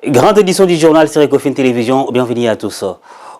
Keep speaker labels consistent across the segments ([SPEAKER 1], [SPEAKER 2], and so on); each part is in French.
[SPEAKER 1] Grande édition du journal sur Ecofin Télévision, bienvenue à tous.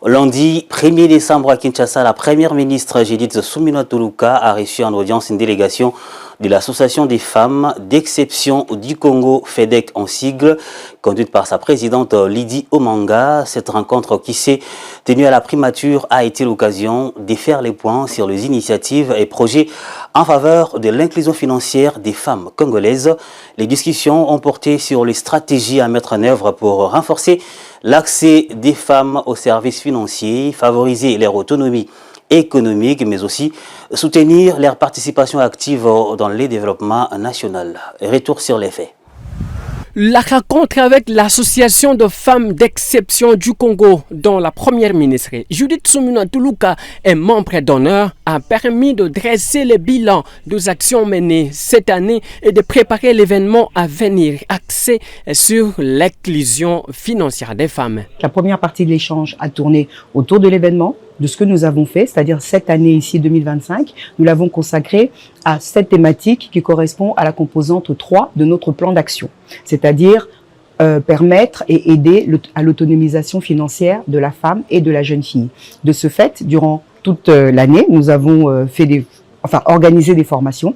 [SPEAKER 1] Lundi 1er décembre à Kinshasa, la première ministre Judith Suminwa Tuluka a reçu en audience une délégation de l'Association des femmes d'exception du Congo, FEDEC en sigle, conduite par sa présidente Lydie Omanga. Cette rencontre qui s'est tenue à la primature a été l'occasion de faire les points sur les initiatives et projets en faveur de l'inclusion financière des femmes congolaises. Les discussions ont porté sur les stratégies à mettre en œuvre pour renforcer l'accès des femmes aux services financiers, favoriser leur autonomie économique, mais aussi soutenir leur participation active dans le développement national. Retour sur les faits.
[SPEAKER 2] La rencontre avec l'Association de femmes d'exception du Congo, dont la première ministre Judith Suminwa Tuluka est membre d'honneur, a permis de dresser le bilan des actions menées cette année et de préparer l'événement à venir axé sur l'inclusion financière des femmes.
[SPEAKER 3] La première partie de l'échange a tourné autour de l'événement, de ce que nous avons fait, c'est-à-dire cette année ici 2025, nous l'avons consacré à cette thématique qui correspond à la composante 3 de notre plan d'action, c'est-à-dire permettre et aider à l'autonomisation financière de la femme et de la jeune fille. De ce fait, durant toute l'année, nous avons organisé des formations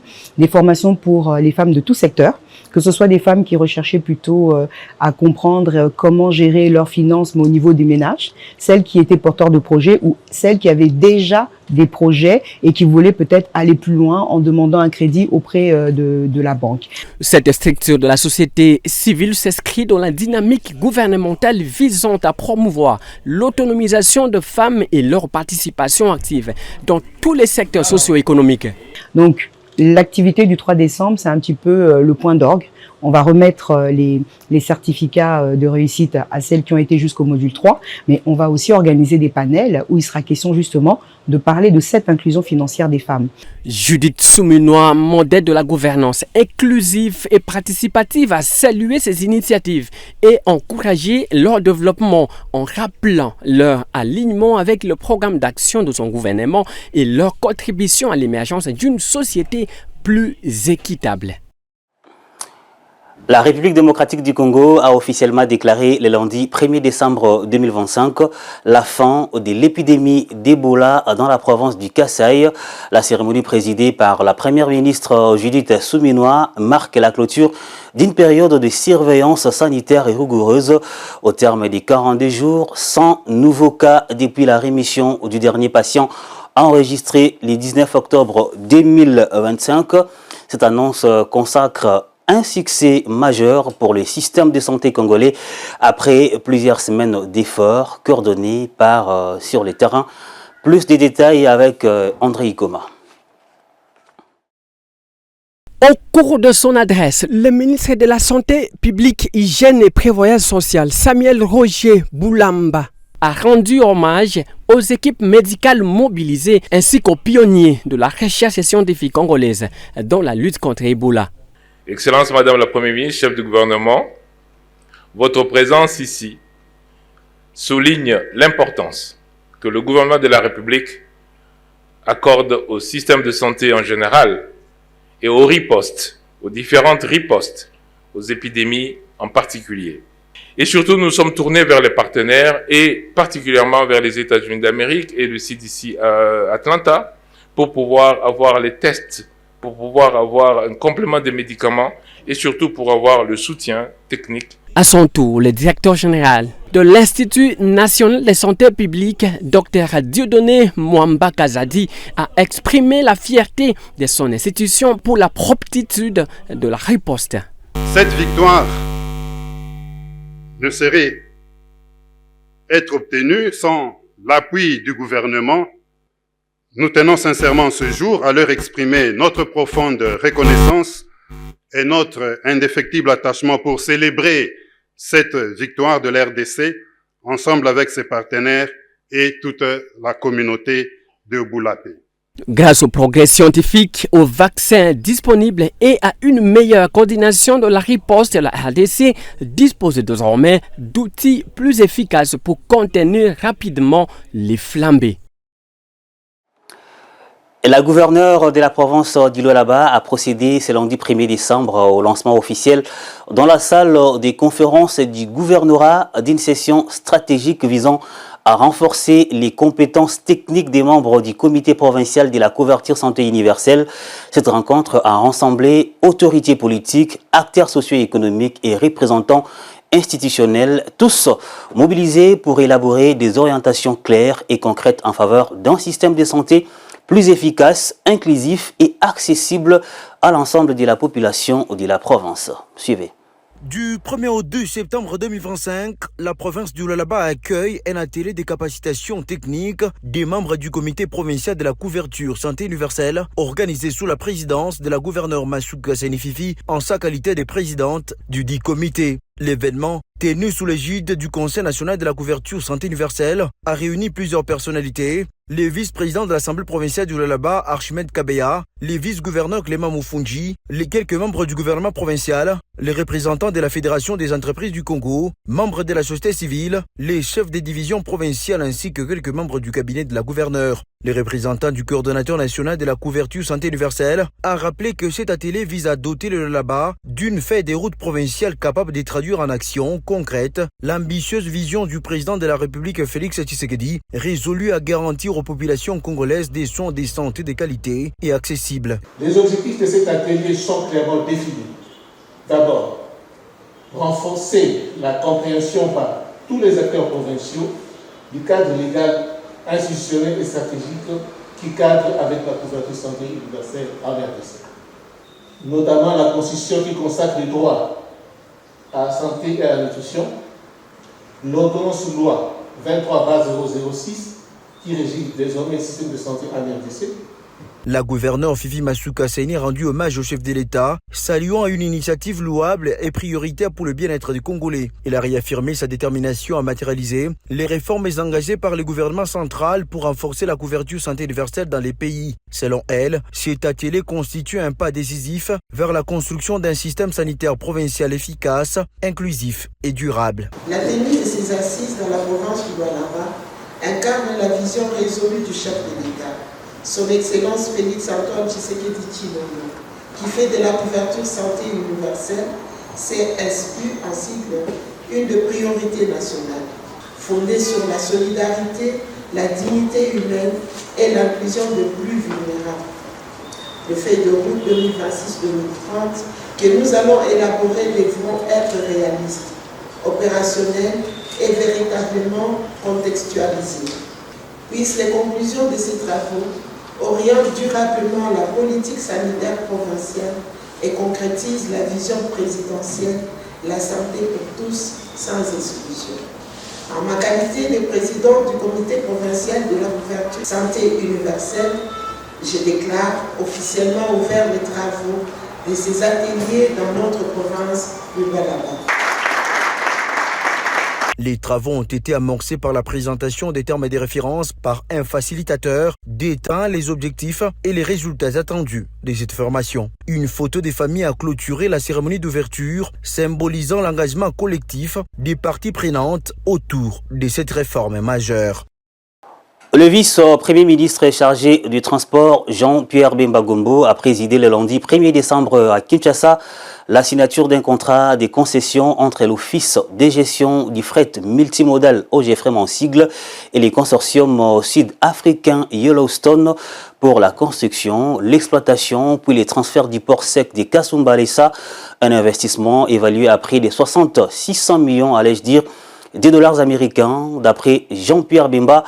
[SPEAKER 3] pour les femmes de tout secteur, que ce soit des femmes qui recherchaient plutôt à comprendre comment gérer leurs finances mais au niveau des ménages, celles qui étaient porteurs de projets ou celles qui avaient déjà des projets et qui voulaient peut-être aller plus loin en demandant un crédit auprès de la banque.
[SPEAKER 2] Cette structure de la société civile s'inscrit dans la dynamique gouvernementale visant à promouvoir l'autonomisation de femmes et leur participation active dans tous les secteurs socio-économiques.
[SPEAKER 3] Donc, l'activité du 3 décembre, c'est un petit peu le point d'orgue. On va remettre les certificats de réussite à celles qui ont été jusqu'au module 3, mais on va aussi organiser des panels où il sera question justement de parler de cette inclusion financière des femmes.
[SPEAKER 2] Judith Suminwa, modèle de la gouvernance inclusive et participative, a salué ces initiatives et encouragé leur développement en rappelant leur alignement avec le programme d'action de son gouvernement et leur contribution à l'émergence d'une société plus équitable.
[SPEAKER 1] La République démocratique du Congo a officiellement déclaré le lundi 1er décembre 2025 la fin de l'épidémie d'Ebola dans la province du Kasaï. La cérémonie présidée par la première ministre Judith Suminwa marque la clôture d'une période de surveillance sanitaire rigoureuse. Au terme des 42 jours, 100 nouveaux cas depuis la rémission du dernier patient enregistré le 19 octobre 2025. Cette annonce consacre un succès majeur pour le système de santé congolais après plusieurs semaines d'efforts coordonnés sur le terrain. Plus de détails avec André Ikoma.
[SPEAKER 2] Au cours de son adresse, le ministre de la Santé publique, Hygiène et Prévoyance sociale, Samuel Roger Boulamba, a rendu hommage aux équipes médicales mobilisées ainsi qu'aux pionniers de la recherche scientifique congolaise dans la lutte contre Ebola.
[SPEAKER 4] Excellence Madame la Première ministre, chef du gouvernement, votre présence ici souligne l'importance que le gouvernement de la République accorde au système de santé en général et aux ripostes, aux différentes ripostes, aux épidémies en particulier. Et surtout, nous sommes tournés vers les partenaires et particulièrement vers les États-Unis d'Amérique et le CDC à Atlanta pour pouvoir avoir les tests, pour pouvoir avoir un complément de médicaments et surtout pour avoir le soutien technique.
[SPEAKER 2] À son tour, le directeur général de l'Institut national de santé publique, Dr Dieudonné Mwamba Kazadi, a exprimé la fierté de son institution pour la promptitude de la riposte.
[SPEAKER 5] Cette victoire ne saurait être obtenue sans l'appui du gouvernement. Nous tenons sincèrement ce jour à leur exprimer notre profonde reconnaissance et notre indéfectible attachement pour célébrer cette victoire de l'RDC ensemble avec ses partenaires et toute la communauté de Boulapé.
[SPEAKER 2] Grâce aux progrès scientifiques, aux vaccins disponibles et à une meilleure coordination de la riposte, la RDC dispose désormais d'outils plus efficaces pour contenir rapidement les flambées.
[SPEAKER 1] La gouverneure de la province d'Ilo-Laba a procédé ce lundi 1er décembre au lancement officiel dans la salle des conférences du gouvernorat d'une session stratégique visant à renforcer les compétences techniques des membres du comité provincial de la couverture santé universelle. Cette rencontre a rassemblé autorités politiques, acteurs socio-économiques et représentants institutionnels, tous mobilisés pour élaborer des orientations claires et concrètes en faveur d'un système de santé plus efficace, inclusif et accessible à l'ensemble de la population de la province. Suivez.
[SPEAKER 6] Du 1er au 2 septembre 2025, la province du Lualaba accueille un atelier de capacitation technique des membres du comité provincial de la couverture santé universelle organisé sous la présidence de la gouverneure Masuka Senififi en sa qualité de présidente du dit comité. L'événement, tenu sous l'égide du Conseil national de la couverture santé universelle, a réuni plusieurs personnalités. Les vice-présidents de l'Assemblée provinciale du Lualaba, Archimède Kabeya, les vice-gouverneurs Clément Moufunji, les quelques membres du gouvernement provincial, les représentants de la Fédération des entreprises du Congo, membres de la société civile, les chefs des divisions provinciales ainsi que quelques membres du cabinet de la gouverneure. Les représentants du coordonnateur national de la couverture santé universelle a rappelé que cet atelier vise à doter le Lualaba d'une feuille de route provinciale capable de traduire en action concrète l'ambitieuse vision du président de la République Félix Tshisekedi, résolu à garantir aux populations congolaises des soins de santé de qualité et accessibles.
[SPEAKER 7] Les objectifs de cet atelier sont clairement définis. D'abord, renforcer la compréhension par tous les acteurs provinciaux du cadre légal, institutionnel et stratégique qui cadre avec la couverture santé universelle en RDC. Notamment la Constitution qui consacre les droits à la santé et à la nutrition, l'ordonnance loi 23/006 qui régit désormais le système de santé en RDC.
[SPEAKER 6] La gouverneure Fifi Masuka Seni a rendu hommage au chef de l'État, saluant une initiative louable et prioritaire pour le bien-être des Congolais. Elle a réaffirmé sa détermination à matérialiser les réformes engagées par le gouvernement central pour renforcer la couverture santé universelle dans les pays. Selon elle, cet atelier constitue un pas décisif vers la construction d'un système sanitaire provincial efficace, inclusif et durable.
[SPEAKER 8] La tenue de ces assises dans la province du Lualaba incarne la vision résolue du chef de l'État, Son Excellence Félix-Antoine Tshisekedi Tshilombo, qui fait de la couverture santé universelle, s'est inscrit en sigle une de priorités nationales, fondée sur la solidarité, la dignité humaine et l'inclusion des plus vulnérables. Le fait de route 2026-2030 que nous allons élaborer devront être réalistes, opérationnels et véritablement contextualisés. Puissent les conclusions de ces travaux orientent durablement la politique sanitaire provinciale et concrétisent la vision présidentielle, la santé pour tous sans exclusion. En ma qualité de président du comité provincial de la couverture santé universelle, je déclare officiellement ouvert les travaux de ces ateliers dans notre province du Lualaba.
[SPEAKER 6] Les travaux ont été amorcés par la présentation des termes et des références par un facilitateur détaillant les objectifs et les résultats attendus de cette formation. Une photo des familles a clôturé la cérémonie d'ouverture, symbolisant l'engagement collectif des parties prenantes autour de cette réforme majeure.
[SPEAKER 1] Le vice-premier ministre chargé du transport, Jean-Pierre Bemba Gombo, a présidé le lundi 1er décembre à Kinshasa la signature d'un contrat de concession entre l'Office de gestion du fret multimodal OGFREM en sigle et les consortiums sud-africains Yellowstone pour la construction, l'exploitation puis les transferts du port sec de Kasumbalesa, un investissement évalué à près de 600 millions, allais-je dire, des dollars américains. D'après Jean-Pierre Bemba,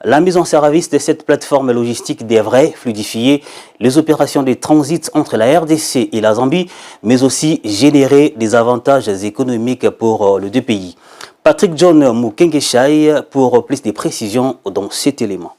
[SPEAKER 1] la mise en service de cette plateforme logistique devrait fluidifier les opérations de transit entre la RDC et la Zambie, mais aussi générer des avantages économiques pour les deux pays. Patrick John Mukengeshai pour plus de précisions dans cet élément.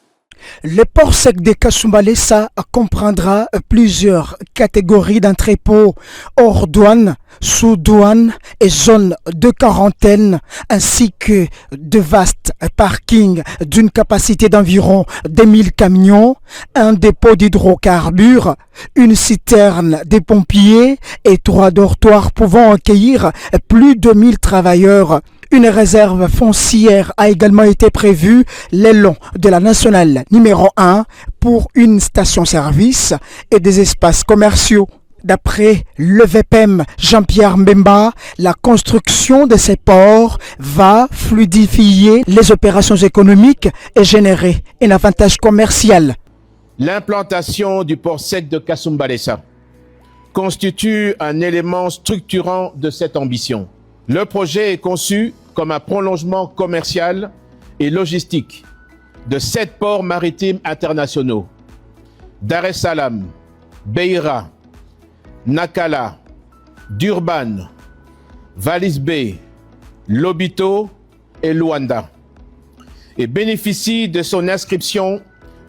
[SPEAKER 9] Le port sec de Kasumbalesa comprendra plusieurs catégories d'entrepôts hors douane, sous douane et zones de quarantaine, ainsi que de vastes parkings d'une capacité d'environ 2000 camions, un dépôt d'hydrocarbures, une citerne des pompiers et 3 dortoirs pouvant accueillir plus de 1000 travailleurs. Une réserve foncière a également été prévue le long de la nationale numéro 1 pour une station-service et des espaces commerciaux. D'après le VPM Jean-Pierre Mbemba, la construction de ces ports va fluidifier les opérations économiques et générer un avantage commercial.
[SPEAKER 10] L'implantation du port sec de Kasumbalesa constitue un élément structurant de cette ambition. Le projet est conçu comme un prolongement commercial et logistique de 7 ports maritimes internationaux: Dar es Salaam, Beira, Nakala, Durban, Wallis Bay, Lobito et Luanda, et bénéficie de son inscription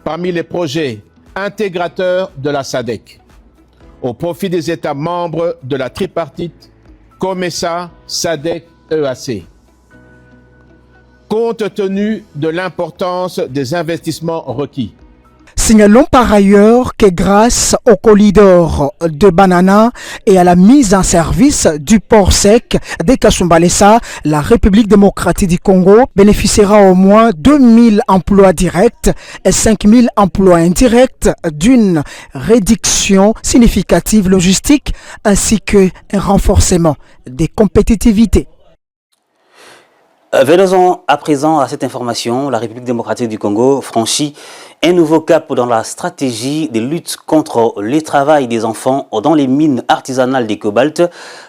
[SPEAKER 10] parmi les projets intégrateurs de la SADC, au profit des États membres de la tripartite COMESA, SADC, EAC. Compte tenu de l'importance des investissements requis,
[SPEAKER 9] signalons par ailleurs que grâce au corridor de Banana et à la mise en service du port sec de Kasumbalesa, la République démocratique du Congo bénéficiera au moins 2000 emplois directs et 5000 emplois indirects d'une réduction significative logistique ainsi qu'un renforcement des compétitivités.
[SPEAKER 1] Venons à présent à cette information. La République démocratique du Congo franchit un nouveau cap dans la stratégie de lutte contre le travail des enfants dans les mines artisanales des cobalt.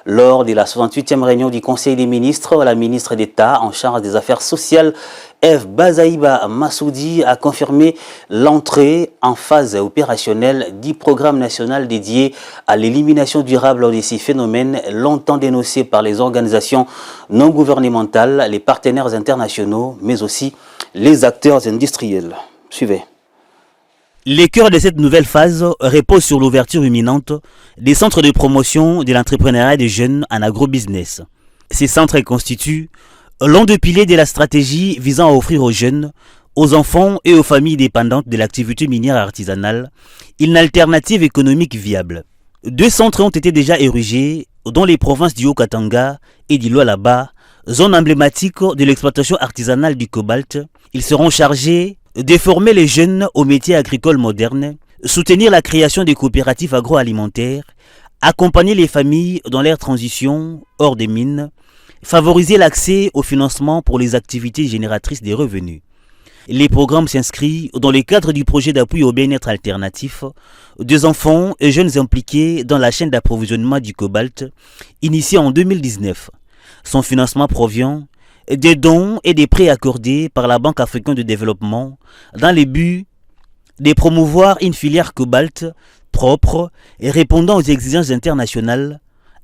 [SPEAKER 1] Lors de la 68e réunion du Conseil des ministres, la ministre d'État en charge des affaires sociales, Eve Bazaïba Massoudi, a confirmé l'entrée en phase opérationnelle du programme national dédié à l'élimination durable de ces phénomènes longtemps dénoncés par les organisations non gouvernementales, les partenaires internationaux, mais aussi les acteurs industriels. Suivez. Le cœur de cette nouvelle phase repose sur l'ouverture imminente des centres de promotion de l'entrepreneuriat des jeunes en agrobusiness. Ces centres constituent l'un des piliers de la stratégie visant à offrir aux jeunes, aux enfants et aux familles dépendantes de l'activité minière artisanale une alternative économique viable. 2 centres ont été déjà érigés dans les provinces du Haut-Katanga et du Lualaba, zone emblématique de l'exploitation artisanale du cobalt. Ils seront chargés de former les jeunes aux métiers agricoles modernes, soutenir la création des coopératives agroalimentaires, accompagner les familles dans leur transition hors des mines, favoriser l'accès au financement pour les activités génératrices de revenus. Les programmes s'inscrivent dans le cadre du projet d'appui au bien-être alternatif des enfants et jeunes impliqués dans la chaîne d'approvisionnement du cobalt, initié en 2019. Son financement provient des dons et des prêts accordés par la Banque africaine de développement dans le but de promouvoir une filière cobalt propre et répondant aux exigences internationales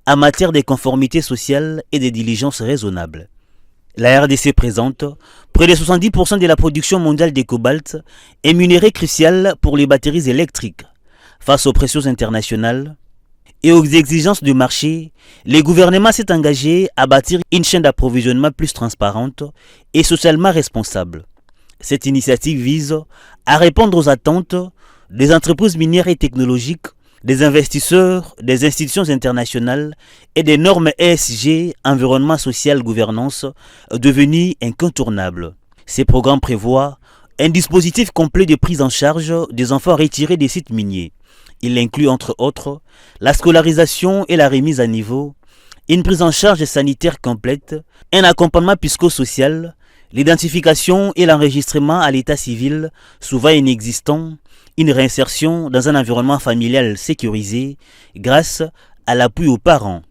[SPEAKER 1] en matière de conformité sociale et de diligence raisonnable. La RDC présente près de 70% de la production mondiale de cobalt, et minerai crucial pour les batteries électriques. Face aux pressions internationales et aux exigences du marché, le gouvernement s'est engagé à bâtir une chaîne d'approvisionnement plus transparente et socialement responsable. Cette initiative vise à répondre aux attentes des entreprises minières et technologiques, des investisseurs, des institutions internationales et des normes ESG, environnement, social, gouvernance, devenues incontournables. Ces programmes prévoient un dispositif complet de prise en charge des enfants retirés des sites miniers. Il inclut entre autres la scolarisation et la remise à niveau, une prise en charge sanitaire complète, un accompagnement psychosocial, l'identification et l'enregistrement à l'état civil, souvent inexistant, une réinsertion dans un environnement familial sécurisé grâce à l'appui aux parents.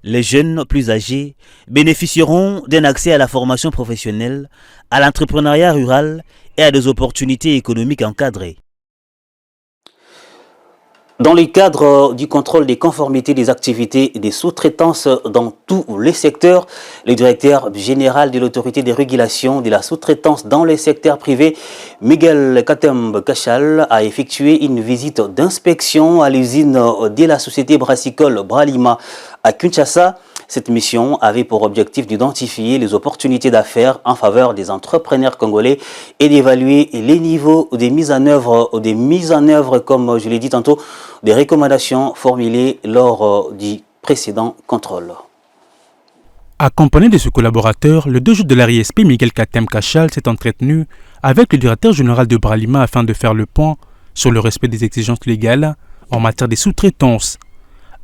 [SPEAKER 1] Les jeunes plus âgés bénéficieront d'un accès à la formation professionnelle, à l'entrepreneuriat rural et à des opportunités économiques encadrées. Dans le cadre du contrôle des conformités des activités et des sous-traitances dans tous les secteurs, le directeur général de l'autorité de régulation de la sous-traitance dans le secteur privé, Miguel Katembe Kachal, a effectué une visite d'inspection à l'usine de la société brassicole Bralima à Kinshasa. Cette mission avait pour objectif d'identifier les opportunités d'affaires en faveur des entrepreneurs congolais et d'évaluer les niveaux des mises en œuvre, comme je l'ai dit tantôt, des recommandations formulées lors du précédent contrôle.
[SPEAKER 11] Accompagné de ses collaborateurs, le 2 juillet de l'ARISP, Miguel Katem Kachal s'est entretenu avec le directeur général de Bralima afin de faire le point sur le respect des exigences légales en matière de sous-traitance.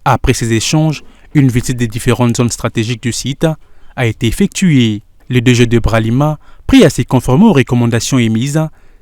[SPEAKER 11] Après ces échanges, une visite des différentes zones stratégiques du site a été effectuée. Le DG de Bralima, pris à s'y conformer aux recommandations émises,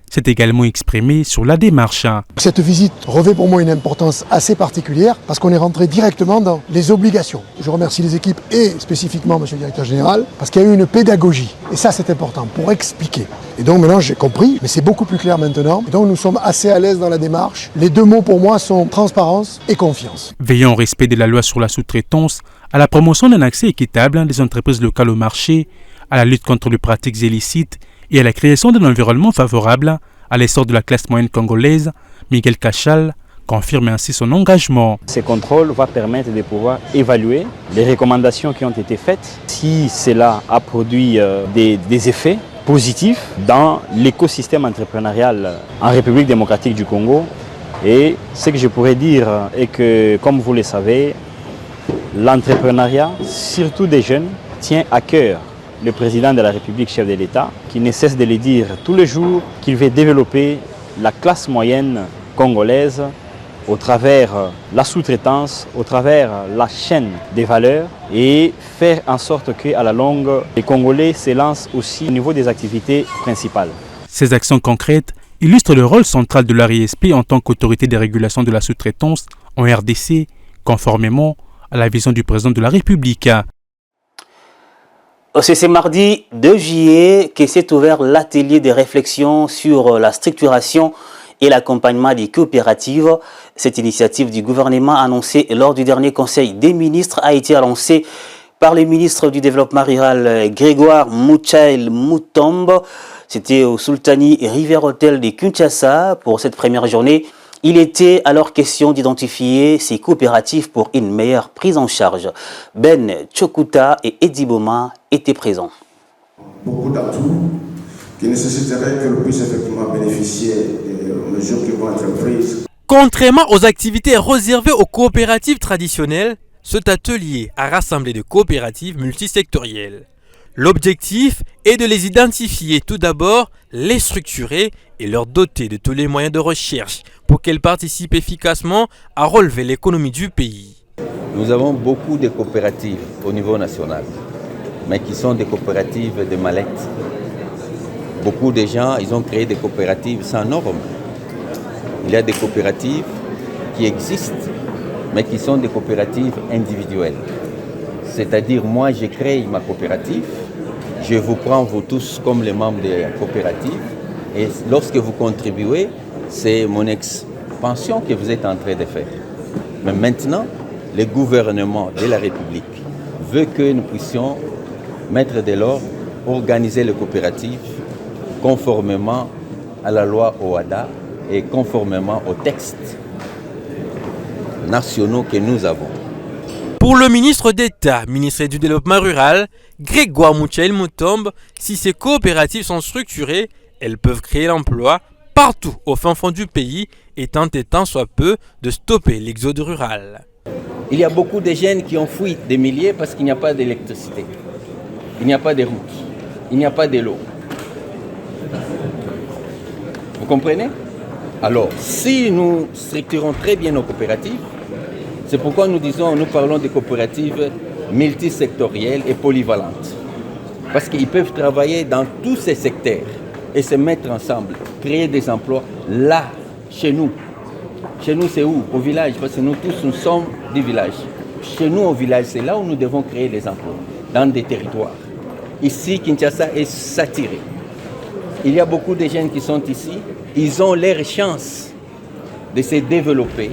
[SPEAKER 11] s'est également exprimé sur la démarche.
[SPEAKER 12] Cette visite revêt pour moi une importance assez particulière parce qu'on est rentré directement dans les obligations. Je remercie les équipes et spécifiquement M. le directeur général parce qu'il y a eu une pédagogie. Et ça c'est important pour expliquer. Et donc maintenant j'ai compris, mais c'est beaucoup plus clair maintenant. Et donc nous sommes assez à l'aise dans la démarche. Les deux mots pour moi sont transparence et confiance.
[SPEAKER 11] Veillant au respect de la loi sur la sous-traitance, à la promotion d'un accès équitable des entreprises locales au marché, à la lutte contre les pratiques illicites et à la création d'un environnement favorable à l'essor de la classe moyenne congolaise, Miguel Kachal confirme ainsi son engagement.
[SPEAKER 13] Ces contrôles vont permettre de pouvoir évaluer les recommandations qui ont été faites, si cela a produit des effets positifs dans l'écosystème entrepreneurial en République démocratique du Congo. Et ce que je pourrais dire est que, comme vous le savez, l'entrepreneuriat, surtout des jeunes, tient à cœur le président de la République, chef de l'État, qui ne cesse de le dire tous les jours qu'il veut développer la classe moyenne congolaise au travers la sous-traitance, au travers la chaîne des valeurs et faire en sorte qu'à la longue, les Congolais s'élancent aussi au niveau des activités principales.
[SPEAKER 11] Ces actions concrètes illustrent le rôle central de l'ARISP en tant qu'autorité de régulation de la sous-traitance en RDC, conformément à la vision du président de la République.
[SPEAKER 1] C'est ce mardi 2 juillet que s'est ouvert l'atelier de réflexion sur la structuration et l'accompagnement des coopératives. Cette initiative du gouvernement annoncée lors du dernier Conseil des ministres a été annoncée par le ministre du Développement rural Grégoire Muchael Mutombo. C'était au Sultani River Hotel de Kinshasa pour cette première journée. Il était alors question d'identifier ces coopératives pour une meilleure prise en charge. Ben Chokuta et Eddie Boma étaient présents.
[SPEAKER 14] Beaucoup d'atouts qui nécessiteraient que l'on puisse effectivement bénéficier des mesures qui vont être prises.
[SPEAKER 15] Contrairement aux activités réservées aux coopératives traditionnelles, cet atelier a rassemblé des coopératives multisectorielles. L'objectif est de les identifier tout d'abord, les structurer et leur doter de tous les moyens de recherche pour qu'elles participent efficacement à relever l'économie du pays.
[SPEAKER 16] Nous avons beaucoup de coopératives au niveau national, mais qui sont des coopératives de mallettes. Beaucoup de gens, ils ont créé des coopératives sans normes. Il y a des coopératives qui existent, mais qui sont des coopératives individuelles. C'est-à-dire, moi, j'ai créé ma coopérative, je vous prends vous tous comme les membres de la coopérative, et lorsque vous contribuez, c'est mon expansion que vous êtes en train de faire. Mais maintenant, le gouvernement de la République veut que nous puissions mettre de l'ordre, organiser les coopératives conformément à la loi OHADA et conformément aux textes nationaux que nous avons.
[SPEAKER 15] Pour le ministre d'État, ministre du Développement rural, Grégoire Muchael Mutombo, si ces coopératives sont structurées, elles peuvent créer l'emploi partout au fin fond du pays et tenter tant soit peu de stopper l'exode rural.
[SPEAKER 16] Il y a beaucoup de jeunes qui ont fui des milliers parce qu'il n'y a pas d'électricité, il n'y a pas de routes, il n'y a pas de l'eau. Vous comprenez? Alors, si nous structurons très bien nos coopératives, c'est pourquoi nous parlons de coopératives multisectorielles et polyvalentes. Parce qu'ils peuvent travailler dans tous ces secteurs et se mettre ensemble, créer des emplois là, chez nous. Chez nous, c'est où? Au village, parce que nous tous, nous sommes des villages. Chez nous, au village, c'est là où nous devons créer des emplois, dans des territoires. Ici, Kinshasa est saturé. Il y a beaucoup de jeunes qui sont ici, ils ont leur chance de se développer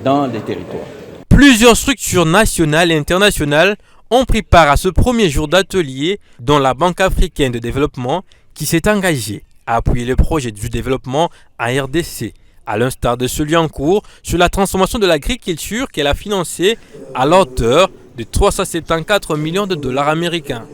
[SPEAKER 16] dans les territoires.
[SPEAKER 15] Plusieurs structures nationales et internationales ont pris part à ce premier jour d'atelier, dont la Banque africaine de développement qui s'est engagée à appuyer le projet du développement en RDC, à l'instar de celui en cours sur la transformation de l'agriculture qu'elle a financé à l'auteur de 374 millions de dollars américains.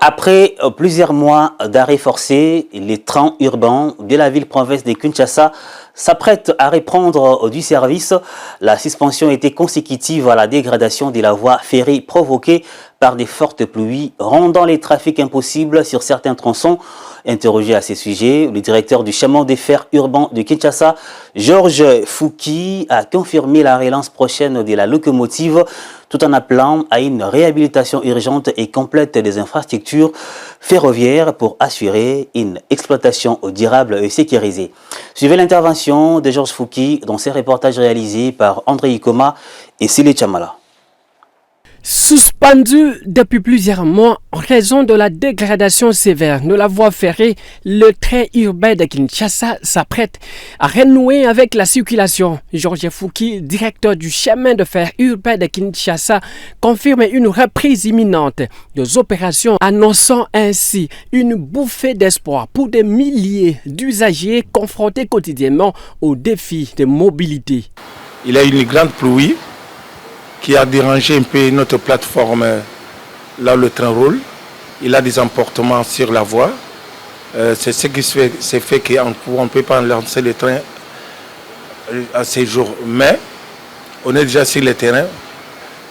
[SPEAKER 1] Après plusieurs mois d'arrêt forcé, les trains urbains de la ville-province de Kinshasa s'apprêtent à reprendre du service. La suspension était consécutive à la dégradation de la voie ferrée provoquée par des fortes pluies, rendant les trafics impossibles sur certains tronçons. Interrogé à ce sujet, le directeur du chemin de fer urbain de Kinshasa, Georges Fouki, a confirmé la relance prochaine de la locomotive tout en appelant à une réhabilitation urgente et complète des infrastructures ferroviaires pour assurer une exploitation durable et sécurisée. Suivez l'intervention de Georges Fouki dans ces reportages réalisés par André Ikoma et Sile Chamala.
[SPEAKER 2] Suspendu depuis plusieurs mois en raison de la dégradation sévère de la voie ferrée, le train urbain de Kinshasa s'apprête à renouer avec la circulation. Georges Fouki, directeur du chemin de fer urbain de Kinshasa, confirme une reprise imminente des opérations, annonçant ainsi une bouffée d'espoir pour des milliers d'usagers confrontés quotidiennement aux défis de mobilité.
[SPEAKER 17] Il y a une grande pluie qui a dérangé un peu notre plateforme là où le train roule. Il a des emportements sur la voie. C'est ce qui fait qu'on ne peut pas lancer le train à ces jours. Mais on est déjà sur le terrain.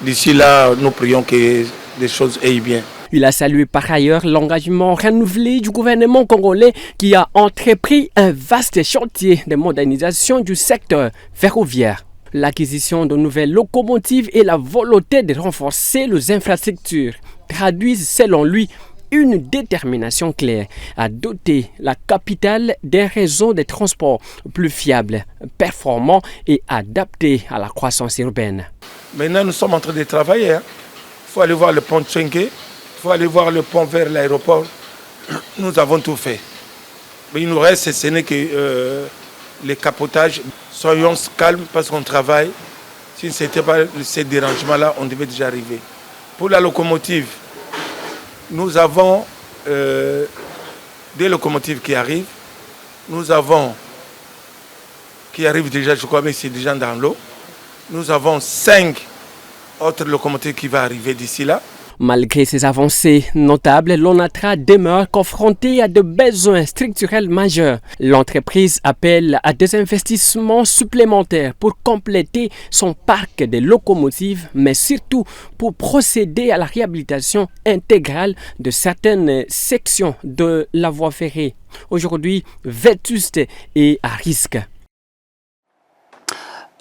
[SPEAKER 17] D'ici là, nous prions que les choses aillent bien.
[SPEAKER 2] Il a salué par ailleurs l'engagement renouvelé du gouvernement congolais qui a entrepris un vaste chantier de modernisation du secteur ferroviaire. L'acquisition de nouvelles locomotives et la volonté de renforcer les infrastructures traduisent selon lui une détermination claire à doter la capitale d'un réseau de transport plus fiable, performant et adapté à la croissance urbaine.
[SPEAKER 17] Maintenant, nous sommes en train de travailler. Il faut aller voir le pont de Tchengue, il faut aller voir le pont vers l'aéroport. Nous avons tout fait. Mais il nous reste, ce n'est que les capotages. Soyons calmes parce qu'on travaille. Si ce n'était pas ces dérangements-là, on devait déjà arriver. Pour la locomotive, nous avons des locomotives qui arrivent. Nous avons, qui arrivent déjà, je crois, mais c'est déjà dans l'eau. Nous avons 5 autres locomotives qui vont arriver d'ici là.
[SPEAKER 2] Malgré ces avancées notables, l'ONATRA demeure confrontée à de besoins structurels majeurs. L'entreprise appelle à des investissements supplémentaires pour compléter son parc de locomotives, mais surtout pour procéder à la réhabilitation intégrale de certaines sections de la voie ferrée, aujourd'hui vétustes et à risque.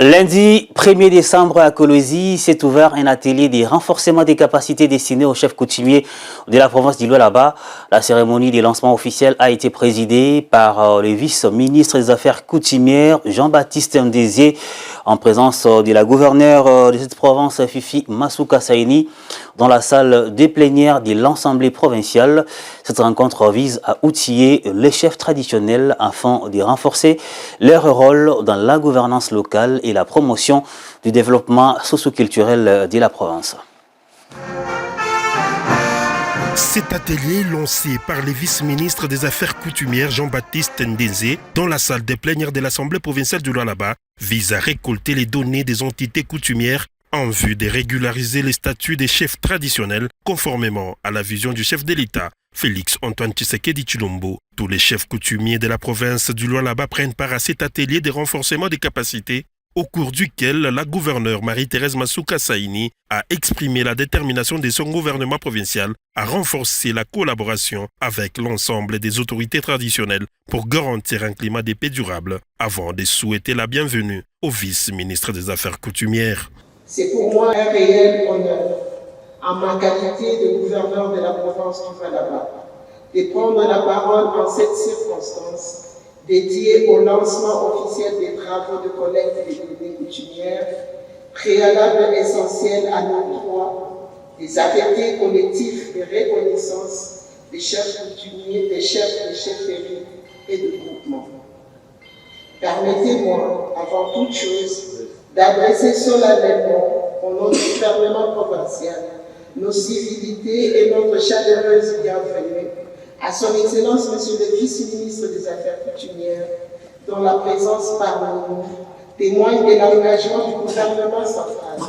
[SPEAKER 1] Lundi 1er décembre à Kolwezi s'est ouvert un atelier de renforcement des capacités destiné aux chefs coutumiers de la province d'Ilo-Laba. La cérémonie de lancement officiel a été présidée par le vice-ministre des Affaires coutumières Jean-Baptiste Ndézié en présence de la gouverneure de cette province Fifi Masuka Saini dans la salle des plénières de l'Assemblée provinciale. Cette rencontre vise à outiller les chefs traditionnels afin de renforcer leur rôle dans la gouvernance locale et la promotion du développement socio-culturel de la province.
[SPEAKER 18] Cet atelier, lancé par le vice-ministre des Affaires coutumières Jean-Baptiste Ndézié dans la salle des plénières de l'Assemblée provinciale du Lualaba, vise à récolter les données des entités coutumières en vue de régulariser les statuts des chefs traditionnels conformément à la vision du chef de l'État, Félix-Antoine Tshisekedi Tshilombo. Tous les chefs coutumiers de la province du Lualaba prennent part à cet atelier de renforcement des capacités au cours duquel la gouverneure Marie-Thérèse Masuka Saini a exprimé la détermination de son gouvernement provincial à renforcer la collaboration avec l'ensemble des autorités traditionnelles pour garantir un climat de paix durable, avant de souhaiter la bienvenue au vice-ministre des Affaires coutumières.
[SPEAKER 8] C'est pour moi un réel honneur, en ma qualité de gouverneur de la province du Lualaba, de prendre la parole en cette circonstance dédié au lancement officiel des travaux de collecte des données coutumières, préalable essentiel à l'octroi des affectés collectifs de reconnaissance des chefs coutumiers, des chefferies et de groupements. Permettez-moi, avant toute chose, d'adresser solennellement, au nom du gouvernement provincial, nos civilités et notre chaleureuse bienvenue à son Excellence, Monsieur le Vice-ministre des Affaires coutumières, dont la présence parmi nous témoigne de l'engagement du gouvernement central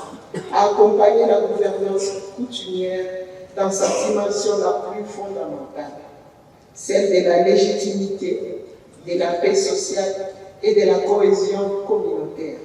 [SPEAKER 8] à accompagner la gouvernance coutumière dans sa dimension la plus fondamentale, celle de la légitimité, de la paix sociale et de la cohésion communautaire.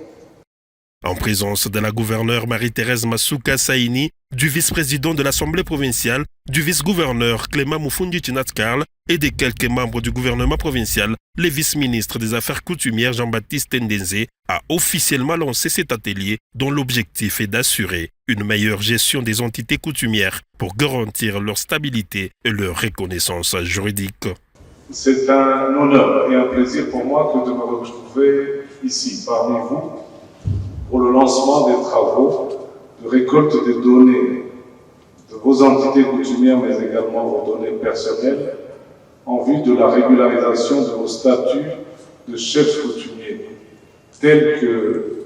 [SPEAKER 18] En présence de la gouverneure Marie-Thérèse Masuka Saini, du vice-président de l'Assemblée provinciale, du vice-gouverneur Clément Moufundi Tinatskarl et de quelques membres du gouvernement provincial, le vice-ministre des Affaires coutumières Jean-Baptiste Ndenzé a officiellement lancé cet atelier dont l'objectif est d'assurer une meilleure gestion des entités coutumières pour garantir leur stabilité et leur reconnaissance juridique.
[SPEAKER 19] C'est un honneur et un plaisir pour moi que de me retrouver ici parmi vous pour le lancement des travaux de récolte des données de vos entités coutumières, mais également vos données personnelles, en vue de la régularisation de vos statuts de chef coutumier, tels que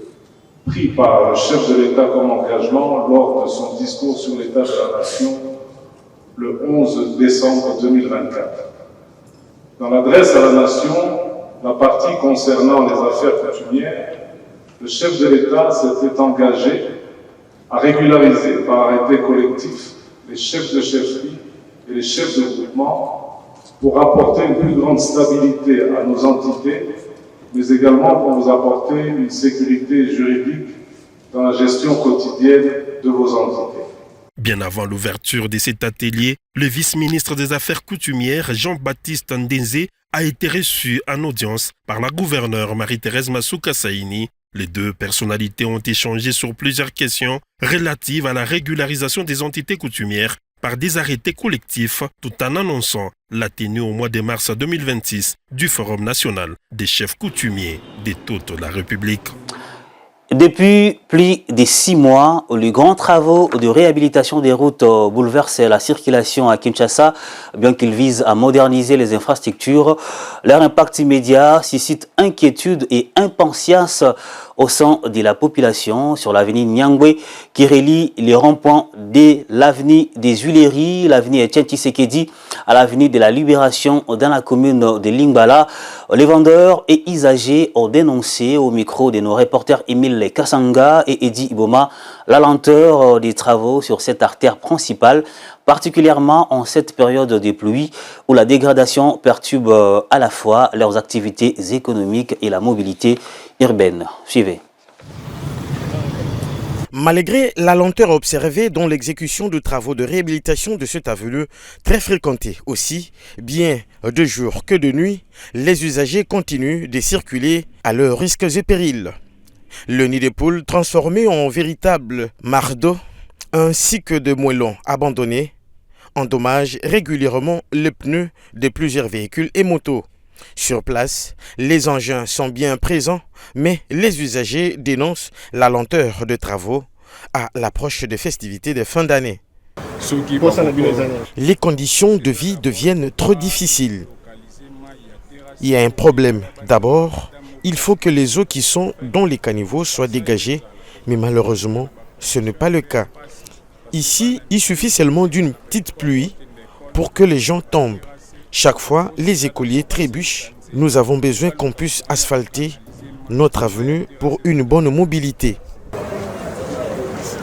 [SPEAKER 19] pris par le chef de l'État comme engagement lors de son discours sur l'état de la nation le 11 décembre 2024. Dans l'adresse à la nation, la partie concernant les affaires coutumières, le chef de l'État s'était engagé à régulariser par arrêté collectif les chefs de chefferie et les chefs de groupement pour apporter une plus grande stabilité à nos entités, mais également pour vous apporter une sécurité juridique dans la gestion quotidienne de vos entités.
[SPEAKER 18] Bien avant l'ouverture de cet atelier, le vice-ministre des Affaires coutumières Jean-Baptiste Ndenzé a été reçu en audience par la gouverneure Marie-Thérèse Masuka Saini. Les deux personnalités ont échangé sur plusieurs questions relatives à la régularisation des entités coutumières par des arrêtés collectifs, tout en annonçant la tenue au mois de mars 2026 du Forum national des chefs coutumiers de toute la République.
[SPEAKER 1] Depuis plus de 6 mois, les grands travaux de réhabilitation des routes bouleversent la circulation à Kinshasa, bien qu'ils visent à moderniser les infrastructures. Leur impact immédiat suscite inquiétude et impatience au sein de la population sur l'avenue Nyangwe qui relie les ronds-points de l'avenue des Huileries, l'avenue Etienne Tshisekedi à l'avenue de la Libération dans la commune de Lingala. Les vendeurs et usagers ont dénoncé au micro de nos reporters Émile Kassanga et Eddie Iboma la lenteur des travaux sur cette artère principale, particulièrement en cette période de pluie où la dégradation perturbe à la fois leurs activités économiques et la mobilité urbaine. Suivez.
[SPEAKER 20] Malgré la lenteur observée dans l'exécution de travaux de réhabilitation de cette avenue, très fréquentée aussi, bien de jour que de nuit, les usagers continuent de circuler à leurs risques et périls. Le nid des poules transformé en véritable mardeau, ainsi que de moellons abandonnés, endommagent régulièrement les pneus de plusieurs véhicules et motos. Sur place, les engins sont bien présents, mais les usagers dénoncent la lenteur de travaux à l'approche des festivités de fin d'année. Les conditions de vie deviennent trop difficiles. Il y a un problème. D'abord, il faut que les eaux qui sont dans les caniveaux soient dégagées, mais malheureusement, ce n'est pas le cas. Ici, il suffit seulement d'une petite pluie pour que les gens tombent. Chaque fois, les écoliers trébuchent. Nous avons besoin qu'on puisse asphalter notre avenue pour une bonne mobilité.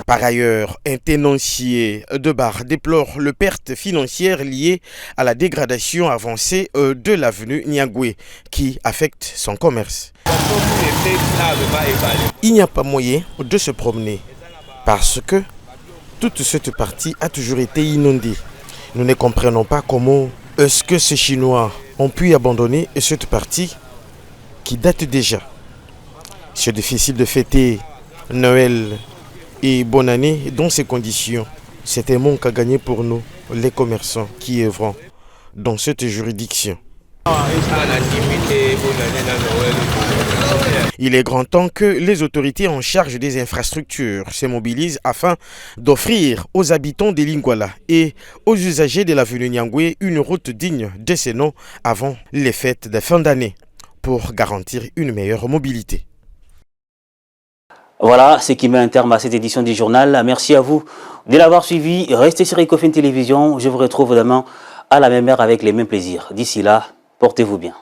[SPEAKER 20] Par ailleurs, un tenancier de bar déplore les pertes financières liées à la dégradation avancée de l'avenue Nyangwe qui affecte son commerce. Il n'y a pas moyen de se promener parce que toute cette partie a toujours été inondée. Nous ne comprenons pas comment est-ce que ces Chinois ont pu abandonner cette partie qui date déjà. C'est difficile de fêter Noël et bonne année dans ces conditions. C'est un manque à gagner pour nous, les commerçants qui œuvrent dans cette juridiction. Il est grand temps que les autorités en charge des infrastructures se mobilisent afin d'offrir aux habitants de Lingala et aux usagers de l'avenue Nyangwe une route digne de ce nom avant les fêtes de fin d'année pour garantir une meilleure mobilité.
[SPEAKER 1] Voilà ce qui met un terme à cette édition du journal. Merci à vous de l'avoir suivi. Restez sur Ecofin Télévision. Je vous retrouve demain à la même heure avec les mêmes plaisirs. D'ici là, portez-vous bien.